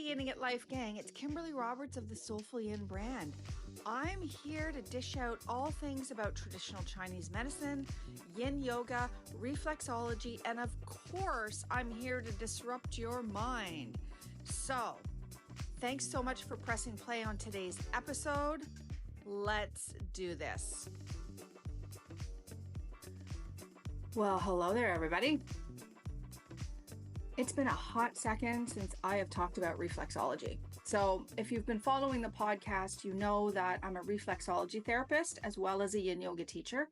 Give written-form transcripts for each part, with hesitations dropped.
Yinning at Life gang, it's Kimberley Roberts of the SolefulYin brand. I'm here to dish out all things about traditional Chinese medicine, yin yoga, reflexology, and of course, I'm here to disrupt your mind. So, thanks so much for pressing play on today's episode. Let's do this. Well, hello there, everybody. It's been a hot second since I have talked about reflexology. So if you've been following the podcast, you know that I'm a reflexology therapist as well as a yin yoga teacher.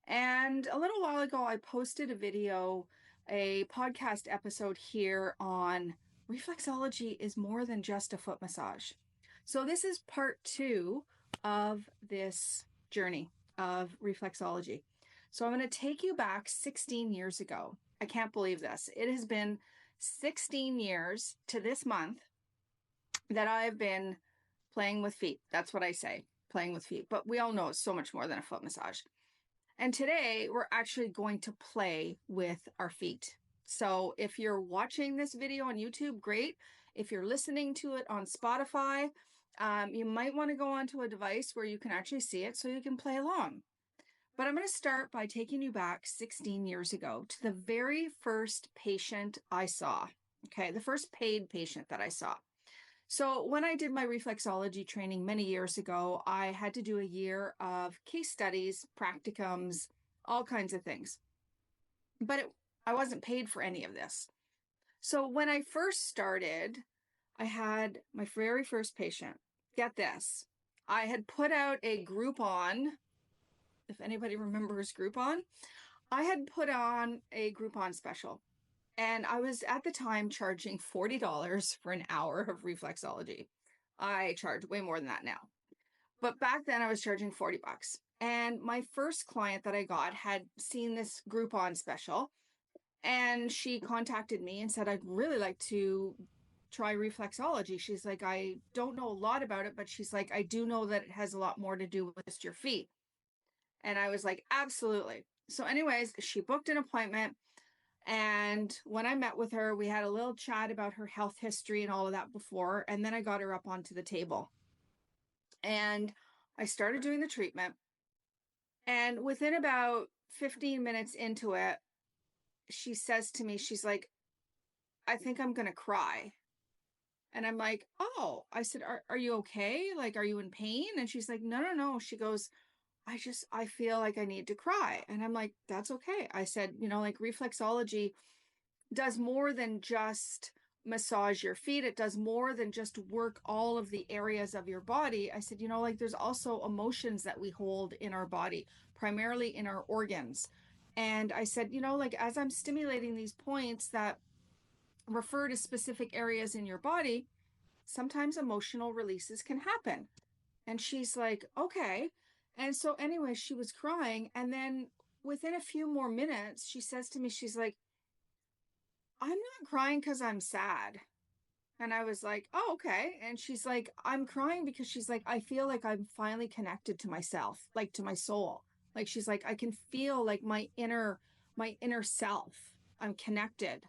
And a little while ago, I posted a video, a podcast episode here on reflexology is more than just a foot massage. So this is part 2 of this journey of reflexology. So I'm going to take you back 16 years ago. I can't believe this. It has been 16 years to this month that I've been playing with feet. That's what I say, playing with feet. But we all know it's so much more than a foot massage. And today we're actually going to play with our feet. So if you're watching this video on YouTube, great. If you're listening to it on Spotify, you might want to go onto a device where you can actually see it so you can play along. But I'm going to start by taking you back 16 years ago to the very first patient I saw. Okay, the first paid patient that I saw. So when I did my reflexology training many years ago, I had to do a year of case studies, practicums, all kinds of things. But I wasn't paid for any of this. So when I first started, I had my very first patient. Get this. I had put out a Groupon. If anybody remembers Groupon, I had put on a Groupon special. And I was at the time charging $40 for an hour of reflexology. I charge way more than that now. But back then I was charging $40. And my first client that I got had seen this Groupon special. And she contacted me and said, I'd really like to try reflexology. She's like, I don't know a lot about it, but she's like, I do know that it has a lot more to do with just your feet. And I was like, absolutely. So anyways, she booked an appointment. And when I met with her, we had a little chat about her health history and all of that before. And then I got her up onto the table. And I started doing the treatment. And within about 15 minutes into it, she says to me, she's like, I think I'm going to cry. And I'm like, oh, I said, are you okay? Like, are you in pain? And she's like, no. She goes, I feel like I need to cry. And I'm like, that's okay. I said, like reflexology does more than just massage your feet. It does more than just work all of the areas of your body. I said, there's also emotions that we hold in our body, primarily in our organs. And I said, as I'm stimulating these points that refer to specific areas in your body, sometimes emotional releases can happen. And she's like, okay. And so anyway, she was crying. And then within a few more minutes, she says to me, she's like, I'm not crying because I'm sad. And I was like, oh, okay. And she's like, I'm crying because she's like, I feel like I'm finally connected to myself, like to my soul. Like, she's like, I can feel like my inner self. I'm connected.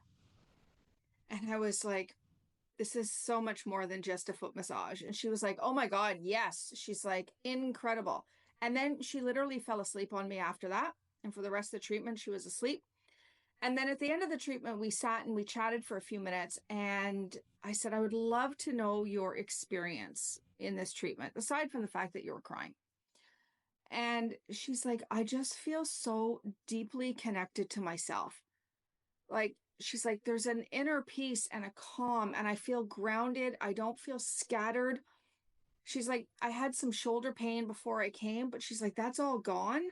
And I was like, this is so much more than just a foot massage. And she was like, oh my God, yes. She's like, incredible. And then she literally fell asleep on me after that. And for the rest of the treatment, she was asleep. And then at the end of the treatment, we sat and we chatted for a few minutes. And I said, I would love to know your experience in this treatment, aside from the fact that you were crying. And she's like, I just feel so deeply connected to myself. Like, she's like, there's an inner peace and a calm, and I feel grounded. I don't feel scattered. She's like, I had some shoulder pain before I came, but she's like, that's all gone.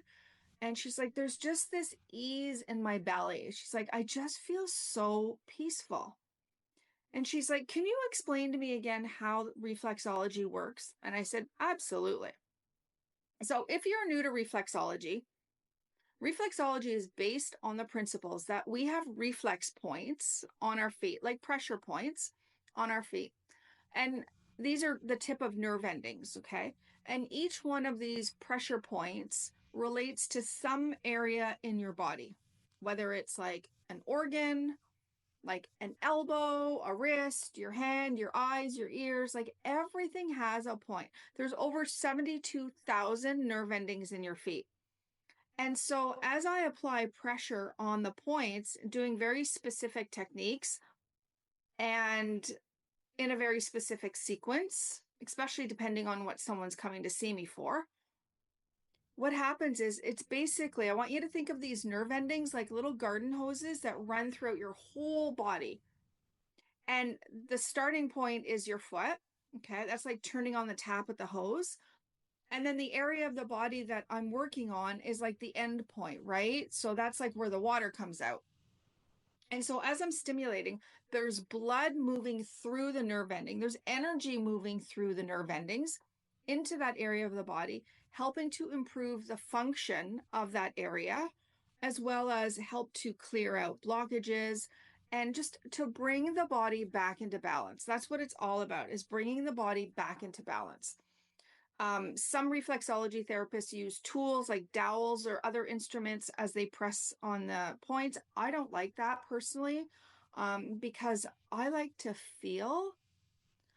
And she's like, there's just this ease in my belly. She's like, I just feel so peaceful. And she's like, can you explain to me again how reflexology works? And I said, absolutely. So if you're new to reflexology is based on the principles that we have reflex points on our feet, like pressure points on our feet. And these are the tip of nerve endings, okay? And each one of these pressure points relates to some area in your body, whether it's like an organ like an elbow, a wrist, your hand, your eyes, your ears, like everything has a point. There's over 72,000 nerve endings in your feet. And so as I apply pressure on the points, doing very specific techniques and in a very specific sequence, especially depending on what someone's coming to see me for, what happens is it's basically, I want you to think of these nerve endings like little garden hoses that run throughout your whole body. And the starting point is your foot. Okay. That's like turning on the tap with the hose. And then the area of the body that I'm working on is like the end point, right? So that's like where the water comes out. And so as I'm stimulating, there's blood moving through the nerve ending. There's energy moving through the nerve endings into that area of the body, helping to improve the function of that area, as well as help to clear out blockages and just to bring the body back into balance. That's what it's all about, is bringing the body back into balance. Some reflexology therapists use tools like dowels or other instruments as they press on the points. I don't like that personally, because I like to feel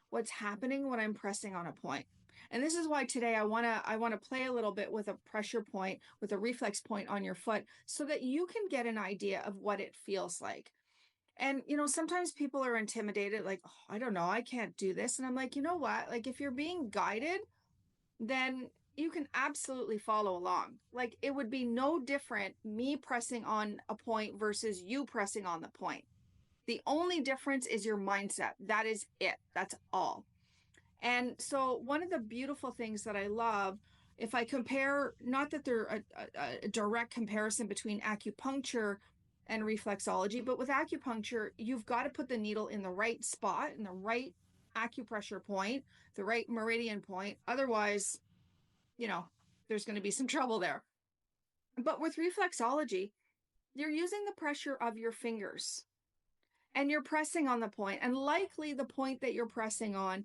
what's happening when I'm pressing on a point. And this is why today I want to play a little bit with a pressure point, with a reflex point on your foot, so that you can get an idea of what it feels like. And, sometimes people are intimidated, like, oh, I don't know, I can't do this. And I'm like, you know what? Like, if you're being guided, then you can absolutely follow along. Like, it would be no different me pressing on a point versus you pressing on the point. The only difference is your mindset. That is it. That's all. And so one of the beautiful things that I love, if I compare, not that they're a direct comparison between acupuncture and reflexology, but with acupuncture, you've got to put the needle in the right spot, in the right acupressure point, the right meridian point. Otherwise, there's going to be some trouble there. But with reflexology, you're using the pressure of your fingers and you're pressing on the point, and likely the point that you're pressing on,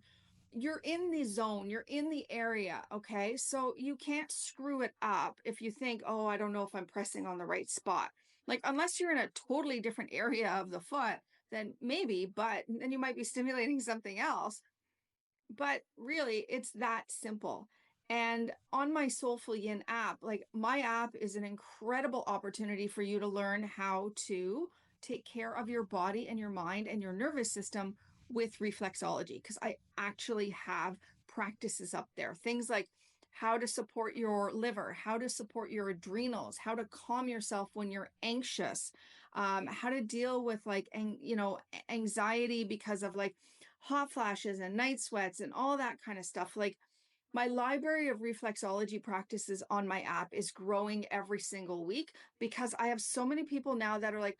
you're in the zone, you're in the area. Okay. So you can't screw it up if you think, oh, I don't know if I'm pressing on the right spot. Like, unless you're in a totally different area of the foot, then maybe, but then you might be stimulating something else. But really, it's that simple. And on my SolefulYin app, like, my app is an incredible opportunity for you to learn how to take care of your body and your mind and your nervous system with reflexology, because I actually have practices up there. Things like how to support your liver, how to support your adrenals, how to calm yourself when you're anxious, how to deal with like, anxiety because of like hot flashes and night sweats and all that kind of stuff. Like, my library of reflexology practices on my app is growing every single week, because I have so many people now that are like,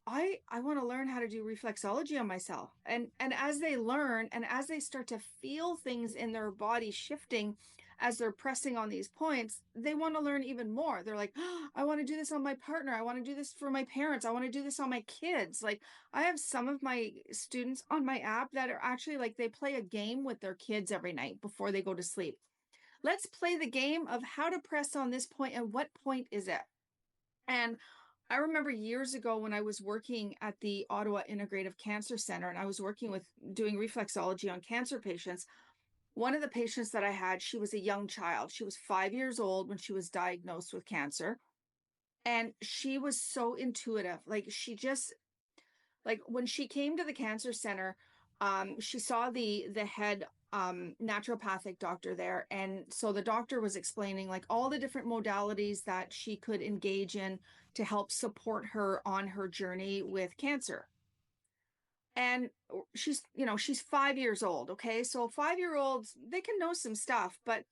I want to learn how to do reflexology on myself. And as they learn and as they start to feel things in their body shifting as they're pressing on these points, they want to learn even more. They're like, oh, I want to do this on my partner. I want to do this for my parents. I want to do this on my kids. Like, I have some of my students on my app that are actually like, they play a game with their kids every night before they go to sleep. Let's play the game of how to press on this point and what point is it? And I remember years ago when I was working at the Ottawa Integrative Cancer Center and I was working with doing reflexology on cancer patients. One of the patients that I had, she was a young child. She was 5 years old when she was diagnosed with cancer. And she was so intuitive. Like, she just, like, when she came to the cancer center, she saw the head naturopathic doctor there. And so the doctor was explaining like all the different modalities that she could engage in to help support her on her journey with cancer. And she's 5 years old. Okay. So 5-year-olds, they can know some stuff. But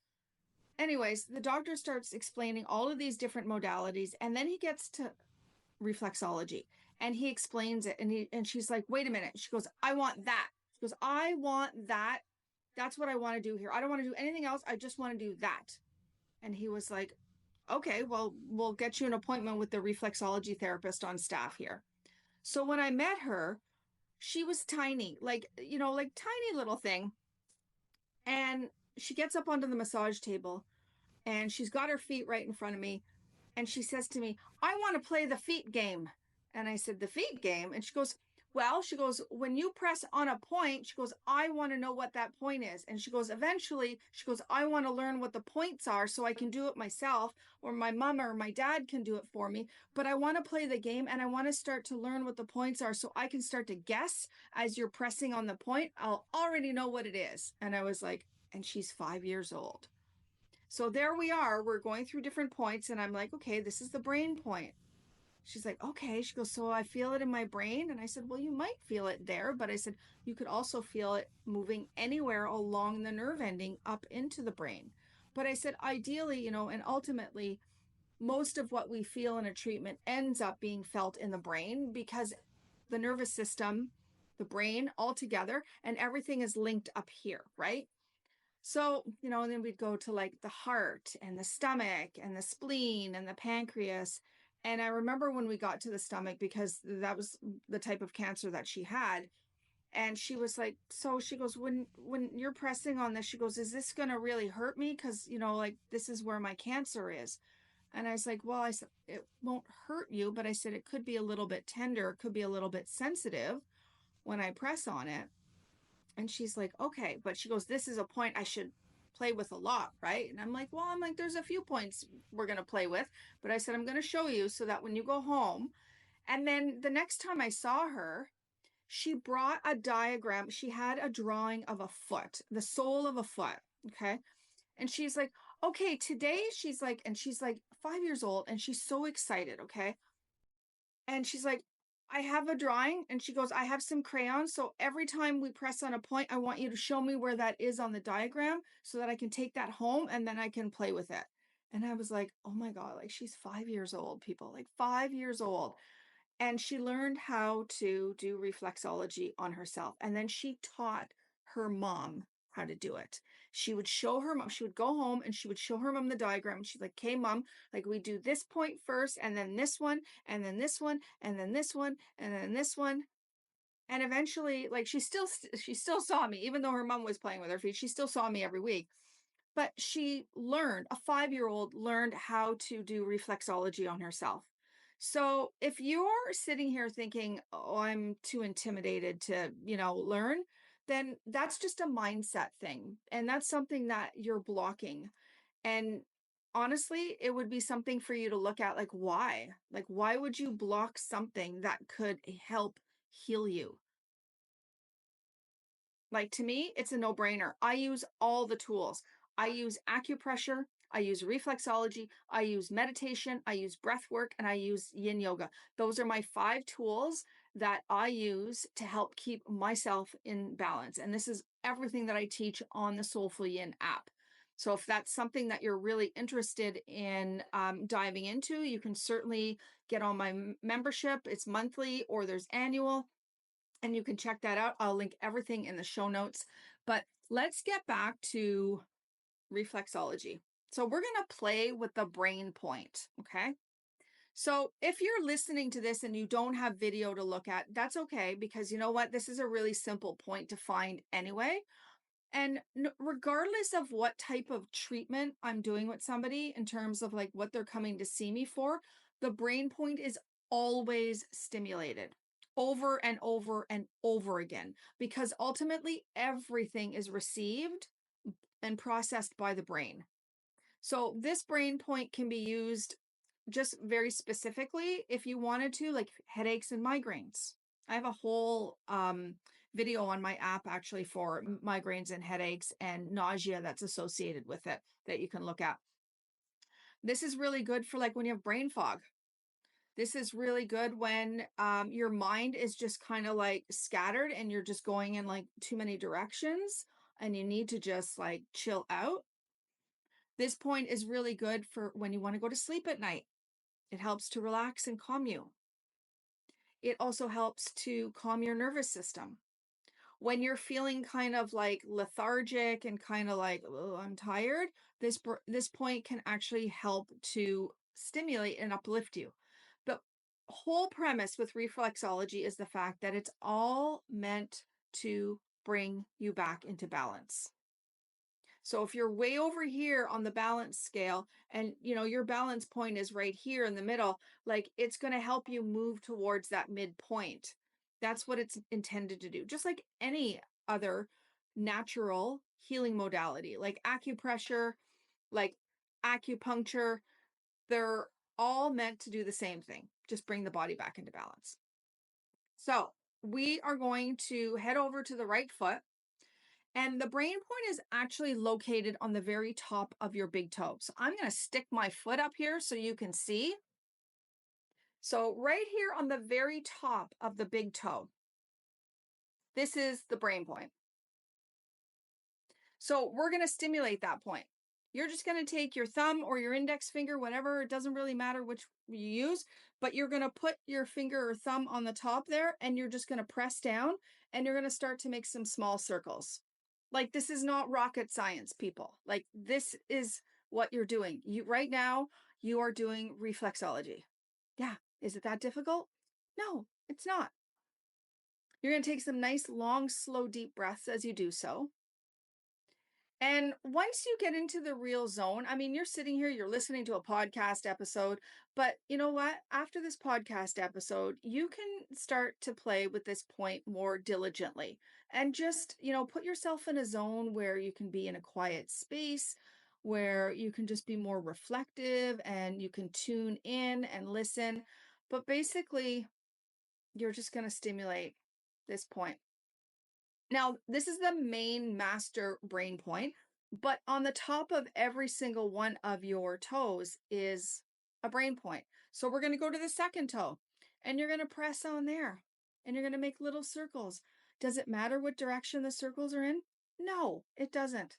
anyways, the doctor starts explaining all of these different modalities. And then he gets to reflexology and he explains it. And she's like, wait a minute. She goes, I want that. She goes, I want that. That's what I want to do here. I don't want to do anything else. I just want to do that. And he was like, okay, well, we'll get you an appointment with the reflexology therapist on staff here. So when I met her, she was tiny, like, like tiny little thing. And she gets up onto the massage table and she's got her feet right in front of me. And she says to me, I want to play the feet game. And I said, the feet game? And she goes, Well, she goes, when you press on a point, she goes, I want to know what that point is. And she goes, eventually, she goes, I want to learn what the points are so I can do it myself, or my mom or my dad can do it for me. But I want to play the game and I want to start to learn what the points are so I can start to guess as you're pressing on the point. I'll already know what it is. And I was like, and she's 5 years old. So there we are. We're going through different points. And I'm like, okay, this is the brain point. She's like, okay. She goes, so I feel it in my brain. And I said, well, you might feel it there. But I said, you could also feel it moving anywhere along the nerve ending up into the brain. But I said, ideally, and ultimately, most of what we feel in a treatment ends up being felt in the brain because the nervous system, the brain all together, and everything is linked up here, right? So, and then we'd go to like the heart and the stomach and the spleen and the pancreas. And I remember when we got to the stomach, because that was the type of cancer that she had. And she was like, so she goes, when you're pressing on this, she goes, is this going to really hurt me? Because, like this is where my cancer is. And I was like, well, I said, it won't hurt you, but I said, it could be a little bit tender. It could be a little bit sensitive when I press on it. And she's like, okay. But she goes, this is a point I should play with a lot, right? And I'm like, well, there's a few points we're going to play with. But I said, I'm going to show you so that when you go home. And then the next time I saw her, she brought a diagram. She had a drawing of a foot, the sole of a foot. Okay. And she's like, okay, today she's like 5 years old and she's so excited. Okay. And she's like, I have a drawing. And she goes, I have some crayons. So every time we press on a point, I want you to show me where that is on the diagram so that I can take that home and then I can play with it. And I was like, oh my God, like she's 5 years old, people, like 5 years old. And she learned how to do reflexology on herself. And then she taught her mom how to do it. She would show her mom, she would go home and she would show her mom the diagram. She's like, okay, mom, like we do this point first, and then this one, and then this one, and then this one, and then this one. And eventually, like she still saw me, even though her mom was playing with her feet, she still saw me every week. But she learned, a 5-year-old learned how to do reflexology on herself. So if you're sitting here thinking, oh, I'm too intimidated to, learn, then that's just a mindset thing. And that's something that you're blocking. And honestly, it would be something for you to look at, like, why? Like, why would you block something that could help heal you? Like, to me, it's a no-brainer. I use all the tools. I use acupressure, I use reflexology, I use meditation, I use breath work, and I use yin yoga. Those are my 5 tools that I use to help keep myself in balance. And this is everything that I teach on the SolefulYin app. So if that's something that you're really interested in diving into, you can certainly get on my membership. It's monthly or there's annual, and you can check that out. I'll link everything in the show notes. But let's get back to reflexology. So we're going to play with the brain point. Okay. So if you're listening to this and you don't have video to look at, that's okay, because you know what? This is a really simple point to find anyway. And regardless of what type of treatment I'm doing with somebody in terms of like what they're coming to see me for, the brain point is always stimulated over and over and over again, because ultimately everything is received and processed by the brain. So this brain point can be used just very specifically if you wanted to, like headaches and migraines. I have a whole video on my app actually for migraines and headaches and nausea that's associated with it that you can look at. This is really good for like when you have brain fog. This is really good when your mind is just kind of like scattered and you're just going in like too many directions and you need to just like chill out. This point is really good for when you want to go to sleep at night. It helps to relax and calm you. It also helps to calm your nervous system. When you're feeling kind of like lethargic and kind of like, oh, I'm tired, this point can actually help to stimulate and uplift you. The whole premise with reflexology is the fact that it's all meant to bring you back into balance. So if you're way over here on the balance scale and your balance point is right here in the middle, like it's going to help you move towards that midpoint. That's what it's intended to do. Just like any other natural healing modality, like acupressure, like acupuncture, they're all meant to do the same thing, just bring the body back into balance. So we are going to head over to the right foot. And the brain point is actually located on the very top of your big toe. So I'm going to stick my foot up here so you can see. So right here on the very top of the big toe, this is the brain point. So we're going to stimulate that point. You're just going to take your thumb or your index finger, whatever, it doesn't really matter which you use, but you're going to put your finger or thumb on the top there and you're just going to press down and you're going to start to make some small circles. Like this is not rocket science, people. Like this is what you're doing. You right now, you are doing reflexology. Yeah. Is it that difficult? No, it's not. You're going to take some nice, long, slow, deep breaths as you do so. And once you get into the real zone, I mean, you're sitting here, you're listening to a podcast episode, but you know what? After this podcast episode, you can start to play with this point more diligently and just, put yourself in a zone where you can be in a quiet space, where you can just be more reflective and you can tune in and listen. But basically, you're just going to stimulate this point. Now, this is the main master brain point, but on the top of every single one of your toes is a brain point. So we're going to go to the second toe and you're going to press on there and you're going to make little circles. Does it matter what direction the circles are in? No, it doesn't.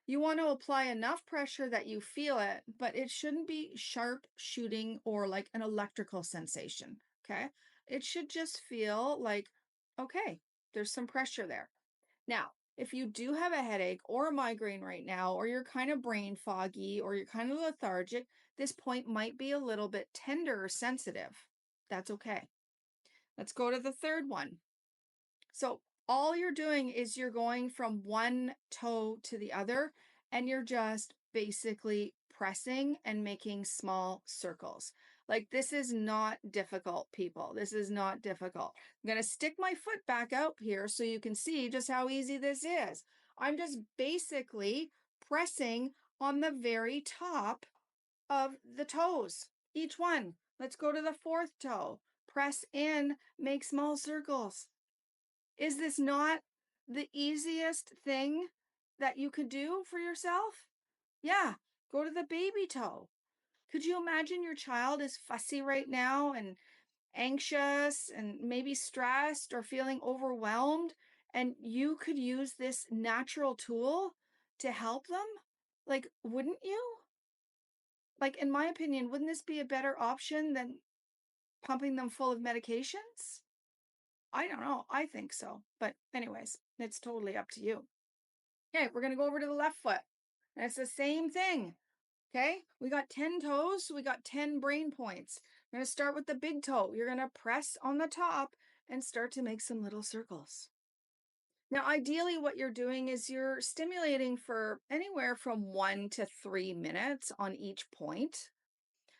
You want to apply enough pressure that you feel it, but it shouldn't be sharp shooting or like an electrical sensation. Okay. It should just feel like, okay, there's some pressure there. Now, if you do have a headache or a migraine right now, or you're kind of brain foggy or you're kind of lethargic, this point might be a little bit tender or sensitive. That's okay. Let's go to the third one. So all you're doing is you're going from one toe to the other, and you're just basically pressing and making small circles. Like this is not difficult, people. This is not difficult. I'm going to stick my foot back out here so you can see just how easy this is. I'm just basically pressing on the very top of the toes, each one. Let's go to the fourth toe. Press in, make small circles. Is this not the easiest thing that you could do for yourself? Yeah, go to the baby toe. Could you imagine your child is fussy right now and anxious and maybe stressed or feeling overwhelmed? And you could use this natural tool to help them? Like, wouldn't you? Like, in my opinion, wouldn't this be a better option than pumping them full of medications? I don't know. I think so. But, anyways, it's totally up to you. Okay, we're going to go over to the left foot. And it's the same thing. Okay, we got 10 toes. So we got 10 brain points. We're going to start with the big toe. You're going to press on the top and start to make some little circles. Now, ideally, what you're doing is you're stimulating for anywhere from 1 to 3 minutes on each point.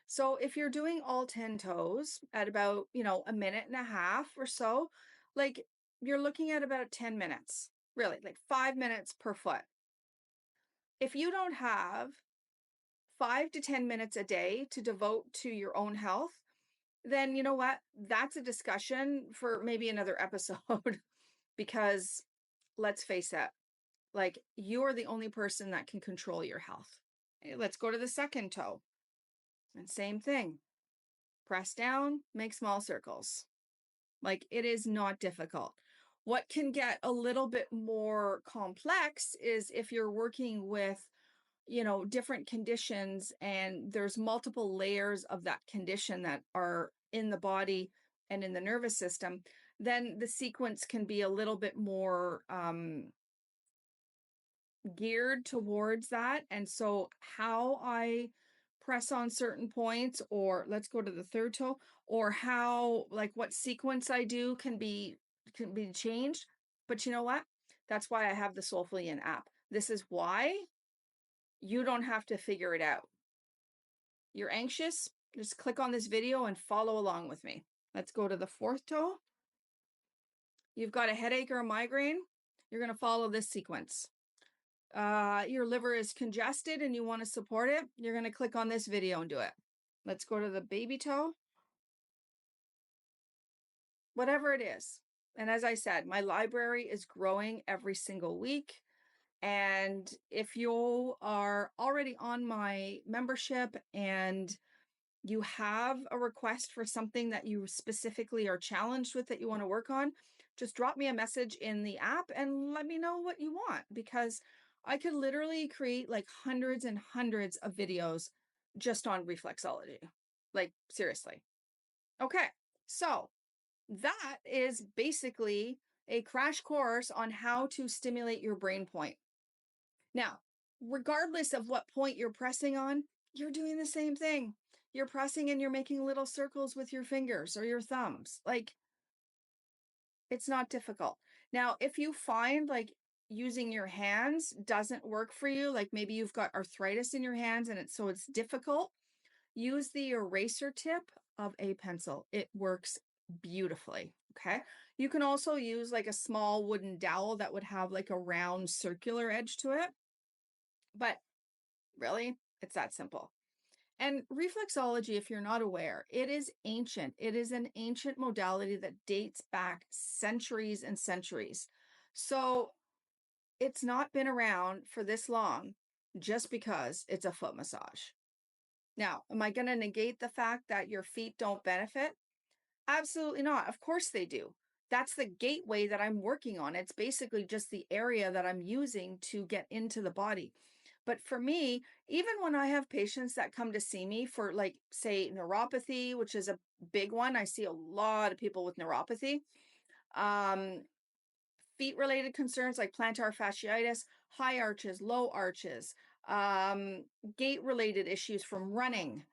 So if you're doing all 10 toes at about, a minute and a half or so, like you're looking at about 10 minutes, really, like 5 minutes per foot. If you don't have 5 to 10 minutes a day to devote to your own health, then you know what? That's a discussion for maybe another episode because let's face it, like you're the only person that can control your health. Okay, let's go to the second toe. And same thing. Press down, make small circles. Like it is not difficult. What can get a little bit more complex is if you're working with, different conditions and there's multiple layers of that condition that are in the body and in the nervous system, then the sequence can be a little bit more geared towards that. And so how I press on certain points, or let's go to the third toe, or how like what sequence I do can be changed. But you know what? That's why I have the SolefulYin app. This is why you don't have to figure it out. You're anxious? Just click on this video and follow along with me. Let's go to the fourth toe. You've got a headache or a migraine, you're going to follow this sequence. Your liver is congested and you want to support it, you're going to click on this video and do it. Let's go to the baby toe, whatever it is. And as I said, my library is growing every single week. And if you are already on my membership and you have a request for something that you specifically are challenged with that you want to work on, just drop me a message in the app and let me know what you want, because I could literally create like hundreds and hundreds of videos just on reflexology. Like, seriously. Okay. So that is basically a crash course on how to stimulate your brain point. Now, regardless of what point you're pressing on, you're doing the same thing. You're pressing and you're making little circles with your fingers or your thumbs. Like, it's not difficult. Now, if you find like using your hands doesn't work for you, like maybe you've got arthritis in your hands and it's difficult, use the eraser tip of a pencil. It works beautifully. Okay. You can also use like a small wooden dowel that would have like a round circular edge to it. But really, it's that simple. And reflexology, if you're not aware, it is ancient. It is an ancient modality that dates back centuries and centuries. So it's not been around for this long just because it's a foot massage. Now, am I going to negate the fact that your feet don't benefit? Absolutely not. Of course they do. That's the gateway that I'm working on. It's basically just the area that I'm using to get into the body. But for me, even when I have patients that come to see me for, like, say, neuropathy, which is a big one, I see a lot of people with neuropathy, um, feet related concerns like plantar fasciitis, high arches, low arches, um, gait related issues from running,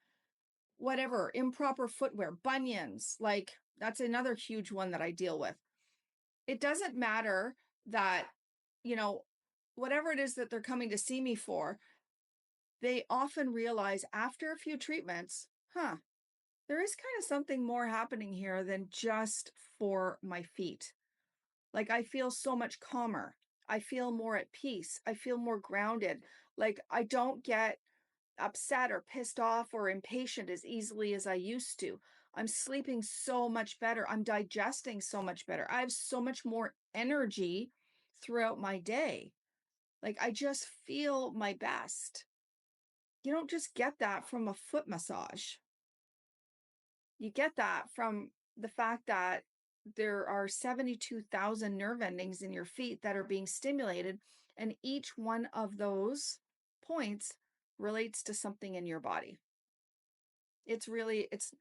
whatever, improper footwear, bunions, like that's another huge one that I deal with. It doesn't matter that, you know, whatever it is that they're coming to see me for, they often realize after a few treatments, there is kind of something more happening here than just for my feet. Like, I feel so much calmer. I feel more at peace. I feel more grounded. Like, I don't get upset or pissed off or impatient as easily as I used to. I'm sleeping so much better. I'm digesting so much better. I have so much more energy throughout my day. Like, I just feel my best. You don't just get that from a foot massage. You get that from the fact that there are 72,000 nerve endings in your feet that are being stimulated, and each one of those points relates to something in your body. It's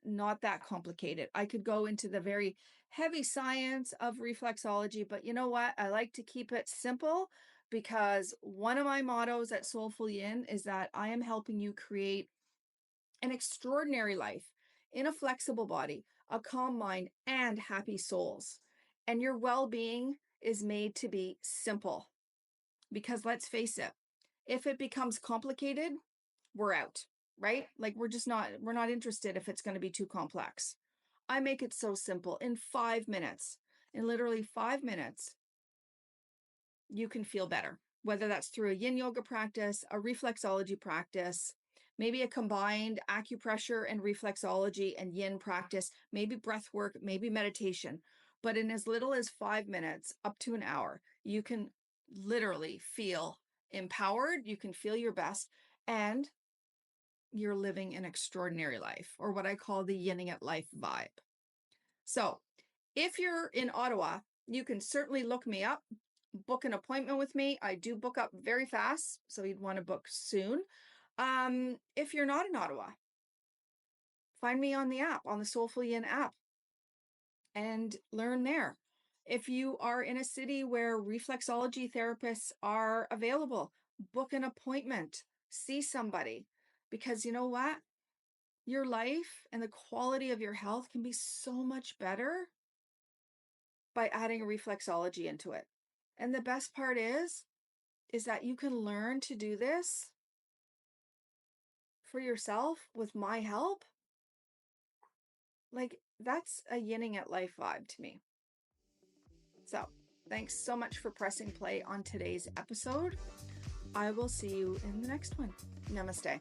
not that complicated. I could go into the very heavy science of reflexology, but you know what? I like to keep it simple, because one of my mottos at Soulful Yin is that I am helping you create an extraordinary life in a flexible body, a calm mind, and happy souls. And your well being is made to be simple, because let's face it, if it becomes complicated, we're out, right? Like, we're not interested if it's going to be too complex. I make it so simple in 5 minutes. In literally 5 minutes, you can feel better, whether that's through a yin yoga practice, a reflexology practice, maybe a combined acupressure and reflexology and yin practice, maybe breath work, maybe meditation. But in as little as 5 minutes, up to an hour, you can literally feel empowered, you can feel your best, and you're living an extraordinary life, or what I call the yinning at life vibe. So if you're in Ottawa, you can certainly look me up, book an appointment with me. I do book up very fast, so you'd want to book soon. If you're not in Ottawa, find me on the app, on the Soulful Yin app, and learn there. If you are in a city where reflexology therapists are available, book an appointment, see somebody, because you know what? Your life and the quality of your health can be so much better by adding reflexology into it. And the best part is that you can learn to do this for yourself with my help. Like, that's a yinning at life vibe to me. So, thanks so much for pressing play on today's episode. I will see you in the next one. Namaste.